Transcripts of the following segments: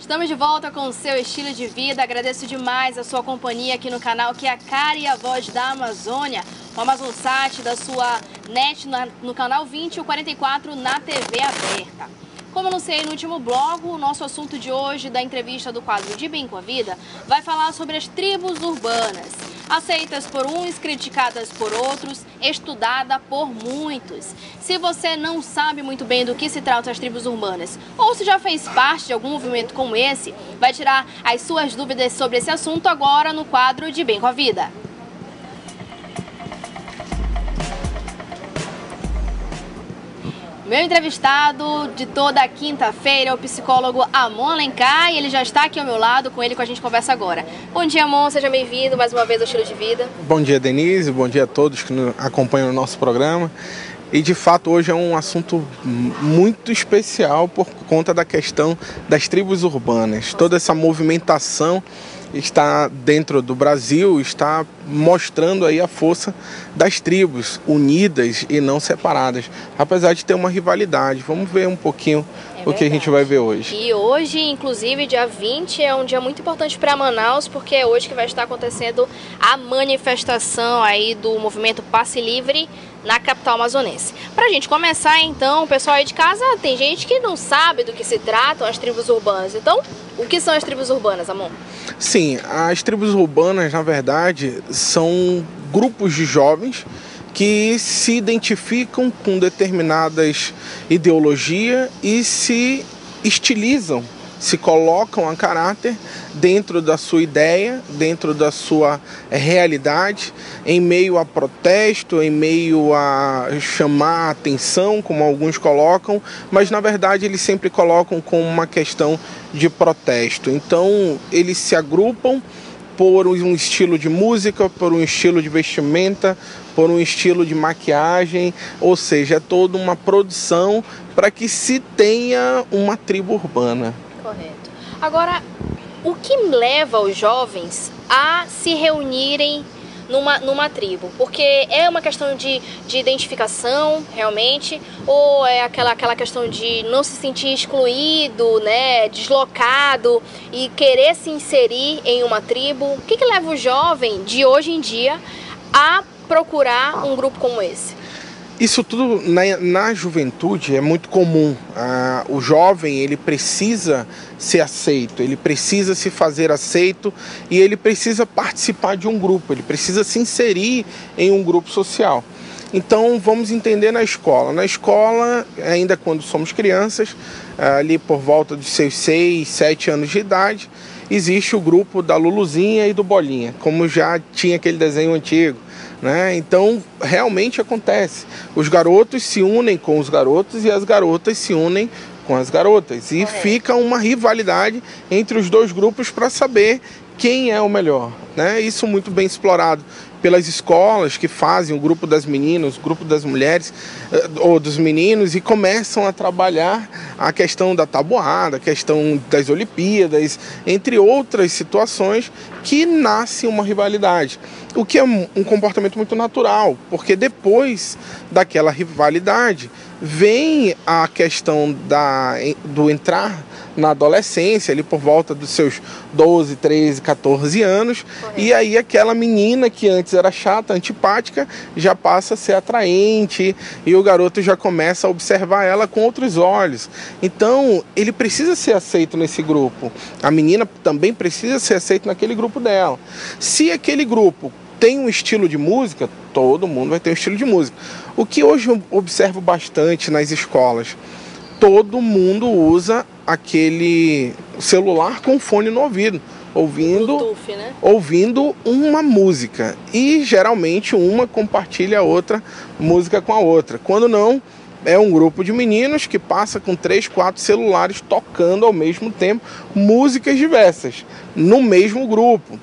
Estamos de volta com o seu estilo de vida. Agradeço demais a sua companhia aqui no canal, que é a cara e a voz da Amazônia. O AmazonSat da sua NET no canal 20 e o 44 na TV aberta. Como anunciei no último bloco, o nosso assunto de hoje da entrevista do quadro De Bem com a Vida vai falar sobre as tribos urbanas. Aceitas por uns, criticadas por outros, estudada por muitos. Se você não sabe muito bem do que se trata as tribos urbanas, ou se já fez parte de algum movimento como esse, vai tirar as suas dúvidas sobre esse assunto agora no quadro De Bem com a Vida. Meu entrevistado de toda quinta-feira é o psicólogo Amon Alencar e ele já está aqui ao meu lado, com ele que a gente conversa agora. Bom dia, Amon, seja bem-vindo mais uma vez ao Estilo de Vida. Bom dia, Denise, bom dia a todos que acompanham o nosso programa. E de fato hoje é um assunto muito especial por conta da questão das tribos urbanas. Toda essa movimentação está dentro do Brasil, está mostrando aí a força das tribos unidas e não separadas, apesar de ter uma rivalidade. Vamos ver um pouquinho o que a gente vai ver hoje. E hoje, inclusive, dia 20, é um dia muito importante para Manaus, porque é hoje que vai estar acontecendo a manifestação aí do movimento Passe Livre na capital amazonense. Para a gente começar, então, o pessoal aí de casa, tem gente que não sabe do que se tratam as tribos urbanas. Então, o que são as tribos urbanas, Amon? Sim, as tribos urbanas, na verdade, são grupos de jovens que se identificam com determinadas ideologias e se estilizam, se colocam a caráter dentro da sua ideia, dentro da sua realidade, em meio a protesto, em meio a chamar a atenção, como alguns colocam, mas na verdade eles sempre colocam como uma questão de protesto. Então eles se agrupam por um estilo de música, por um estilo de vestimenta, por um estilo de maquiagem, ou seja, é toda uma produção para que se tenha uma tribo urbana. Correto. Agora, o que leva os jovens a se reunirem numa tribo? Porque é uma questão de identificação, realmente, ou é aquela questão de não se sentir excluído, né, deslocado e querer se inserir em uma tribo? O que leva o jovem de hoje em dia a procurar um grupo como esse? Isso tudo na juventude é muito comum. O jovem, ele precisa ser aceito, ele precisa se fazer aceito e ele precisa participar de um grupo, ele precisa se inserir em um grupo social. Então vamos entender na escola. Na escola, ainda quando somos crianças, ali por volta dos seus 6, 7 anos de idade, existe o grupo da Luluzinha e do Bolinha, como já tinha aquele desenho antigo. Né? Então realmente acontece, os garotos se unem com os garotos e as garotas se unem com as garotas e fica uma rivalidade entre os dois grupos para saber quem é o melhor, né? Isso muito bem explorado pelas escolas que fazem o grupo das meninas, o grupo das mulheres ou dos meninos e começam a trabalhar a questão da tabuada, a questão das Olimpíadas, entre outras situações que nasce uma rivalidade. O que é um comportamento muito natural, porque depois daquela rivalidade vem a questão do entrar na adolescência, ali por volta dos seus 12, 13, 14 anos. Correto. E aí aquela menina que antes era chata, antipática, já passa a ser atraente e o garoto já começa a observar ela com outros olhos. Então ele precisa ser aceito nesse grupo. A menina também precisa ser aceita naquele grupo dela. Se aquele grupo tem um estilo de música, todo mundo vai ter um estilo de música. O que hoje eu observo bastante nas escolas, todo mundo usa aquele celular com fone no ouvido, Bluetooth, né? ouvindo uma música. E geralmente uma compartilha a outra música com a outra. Quando não, é um grupo de meninos que passa com 3, 4 celulares tocando ao mesmo tempo músicas diversas, no mesmo grupo,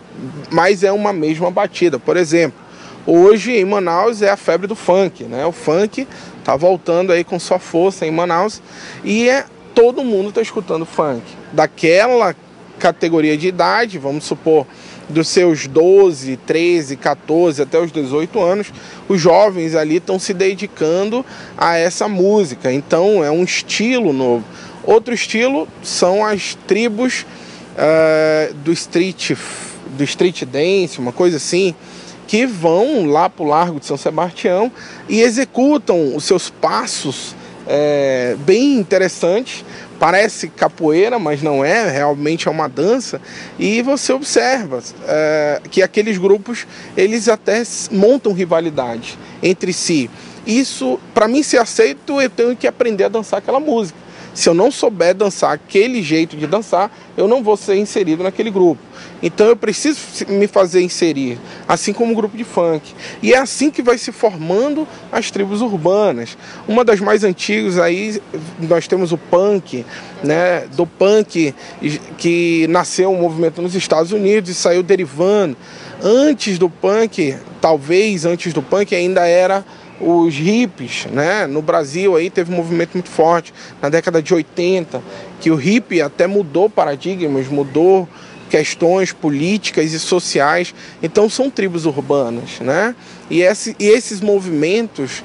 mas é uma mesma batida. Por exemplo, hoje em Manaus é a febre do funk, né? O funk está voltando aí com sua força em Manaus e todo mundo está escutando funk. Daquela categoria de idade, vamos supor, dos seus 12, 13, 14 até os 18 anos, os jovens ali estão se dedicando a essa música. Então é um estilo novo. Outro estilo são as tribos do street dance, uma coisa assim, que vão lá para o Largo de São Sebastião e executam os seus passos bem interessantes. Parece capoeira, mas não é, realmente é uma dança. E você observa que aqueles grupos, eles até montam rivalidade entre si. Isso, para mim ser aceito, eu tenho que aprender a dançar aquela música. Se eu não souber dançar aquele jeito de dançar, eu não vou ser inserido naquele grupo. Então eu preciso me fazer inserir, assim como o grupo de funk. E é assim que vai se formando as tribos urbanas. Uma das mais antigas aí, nós temos o punk, né? Do punk que nasceu um movimento nos Estados Unidos e saiu derivando. Antes do punk, talvez antes do punk ainda era os hippies, né? No Brasil aí teve um movimento muito forte na década de 80, que o hippie até mudou paradigmas, mudou questões políticas e sociais. Então são tribos urbanas, né? E esses movimentos,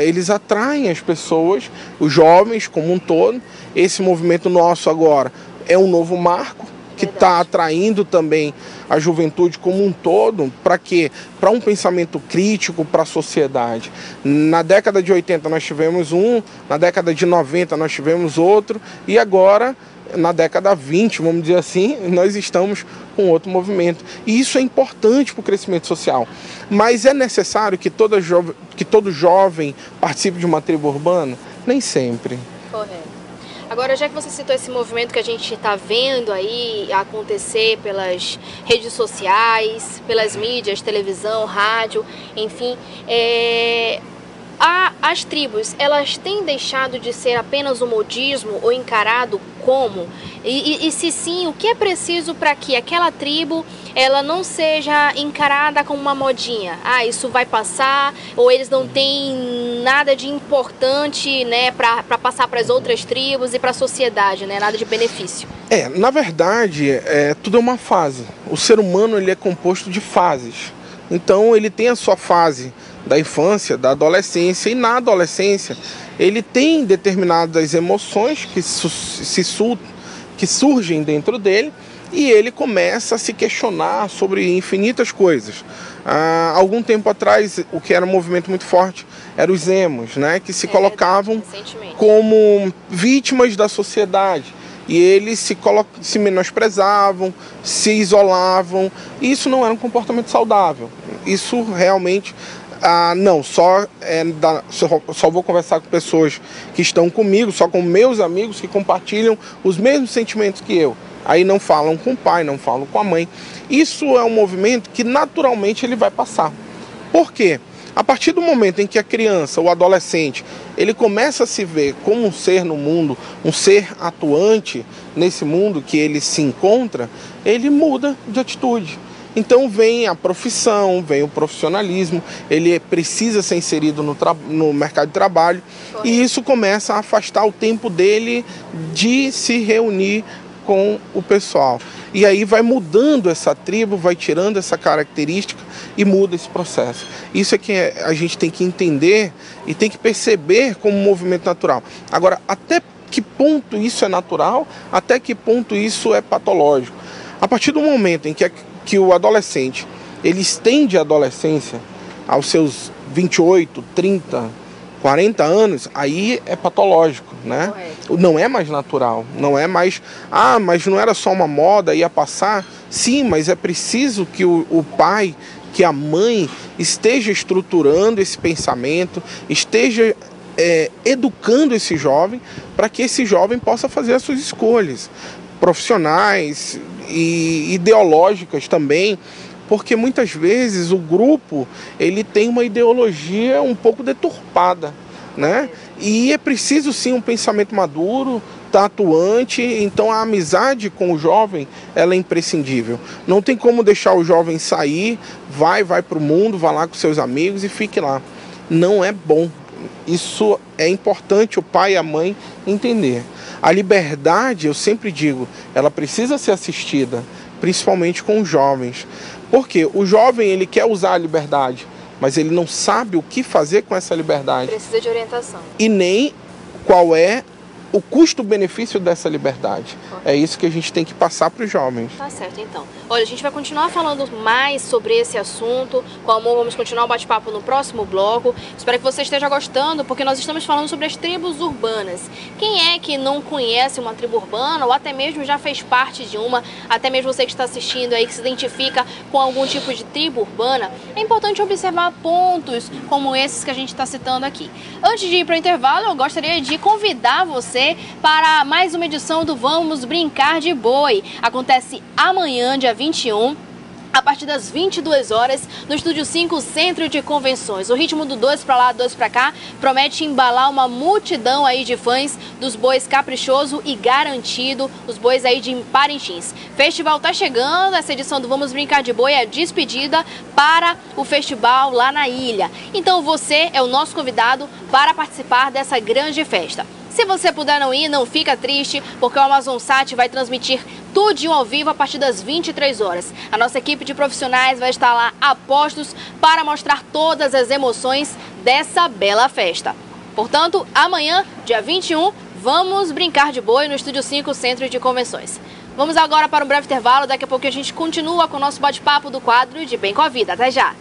eles atraem as pessoas, os jovens como um todo. Esse movimento nosso agora é um novo marco, que está atraindo também a juventude como um todo. Para quê? Para um pensamento crítico para a sociedade. Na década de 80 nós tivemos um, na década de 90 nós tivemos outro, e agora, na década 20, vamos dizer assim, nós estamos com outro movimento. E isso é importante para o crescimento social. Mas é necessário que todo jovem participe de uma tribo urbana? Nem sempre. Correto. Agora, já que você citou esse movimento que a gente está vendo aí acontecer pelas redes sociais, pelas mídias, televisão, rádio, enfim, as tribos, elas têm deixado de ser apenas um modismo ou encarado como? E se sim, o que é preciso para que aquela tribo ela não seja encarada como uma modinha? Ah, isso vai passar, ou eles não têm nada de importante, né, para passar para as outras tribos e para a sociedade, né, nada de benefício. Na verdade, tudo é uma fase. O ser humano, ele é composto de fases. Então ele tem a sua fase da infância, da adolescência, e na adolescência ele tem determinadas emoções que surgem dentro dele, e ele começa a se questionar sobre infinitas coisas. Algum tempo atrás, o que era um movimento muito forte eram os emos, né, que se colocavam como vítimas da sociedade. E eles se menosprezavam, se isolavam, e isso não era um comportamento saudável. Isso realmente, só vou conversar com pessoas que estão comigo, só com meus amigos que compartilham os mesmos sentimentos que eu. Aí não falam com o pai, não falam com a mãe. Isso é um movimento que naturalmente ele vai passar. Por quê? A partir do momento em que a criança, o adolescente, ele começa a se ver como um ser no mundo, um ser atuante nesse mundo que ele se encontra, ele muda de atitude. Então vem a profissão, vem o profissionalismo, ele precisa ser inserido no mercado de trabalho, e isso começa a afastar o tempo dele de se reunir com o pessoal. E aí vai mudando essa tribo, vai tirando essa característica e muda esse processo. Isso é que a gente tem que entender e tem que perceber como um movimento natural. Agora, até que ponto isso é natural, até que ponto isso é patológico? A partir do momento em que o adolescente, ele estende a adolescência aos seus 28, 30, 40 anos, aí é patológico, né? Correto. Não é mais natural, não é mais, mas não era só uma moda, ia passar. Sim, mas é preciso que o pai, que a mãe esteja estruturando esse pensamento, esteja educando esse jovem, para que esse jovem possa fazer as suas escolhas profissionais e ideológicas também, porque muitas vezes o grupo ele tem uma ideologia um pouco deturpada, né? E é preciso sim um pensamento maduro, atuante. Então a amizade com o jovem ela é imprescindível. Não tem como deixar o jovem sair, vai para o mundo, vai lá com seus amigos e fique lá. Não é bom. Isso é importante o pai e a mãe entender. A liberdade, eu sempre digo, ela precisa ser assistida, principalmente com os jovens. Porque o jovem ele quer usar a liberdade, mas ele não sabe o que fazer com essa liberdade. Precisa de orientação. E nem qual é o custo-benefício dessa liberdade. É isso que a gente tem que passar para os jovens. Tá certo, então. Olha, a gente vai continuar falando mais sobre esse assunto. Com o Amor, vamos continuar o bate-papo no próximo bloco. Espero que você esteja gostando, porque nós estamos falando sobre as tribos urbanas. Quem é que não conhece uma tribo urbana, ou até mesmo já fez parte de uma, até mesmo você que está assistindo aí, que se identifica com algum tipo de tribo urbana, é importante observar pontos como esses que a gente está citando aqui. Antes de ir para o intervalo, eu gostaria de convidar você para mais uma edição do Vamos Brincar de Boi. Acontece amanhã, dia 21, a partir das 22 horas, no Estúdio 5, Centro de Convenções. O ritmo do 2 para lá, 2 para cá, promete embalar uma multidão aí de fãs dos bois Caprichoso e Garantido, os bois aí de Parintins. Festival tá chegando, essa edição do Vamos Brincar de Boi é despedida para o festival lá na ilha. Então você é o nosso convidado para participar dessa grande festa. Se você puder não ir, não fica triste, porque o AmazonSat vai transmitir tudinho ao vivo a partir das 23 horas. A nossa equipe de profissionais vai estar lá a postos para mostrar todas as emoções dessa bela festa. Portanto, amanhã, dia 21, vamos brincar de boi no Estúdio 5, Centro de Convenções. Vamos agora para um breve intervalo, daqui a pouco a gente continua com o nosso bate-papo do quadro de Bem com a Vida. Até já!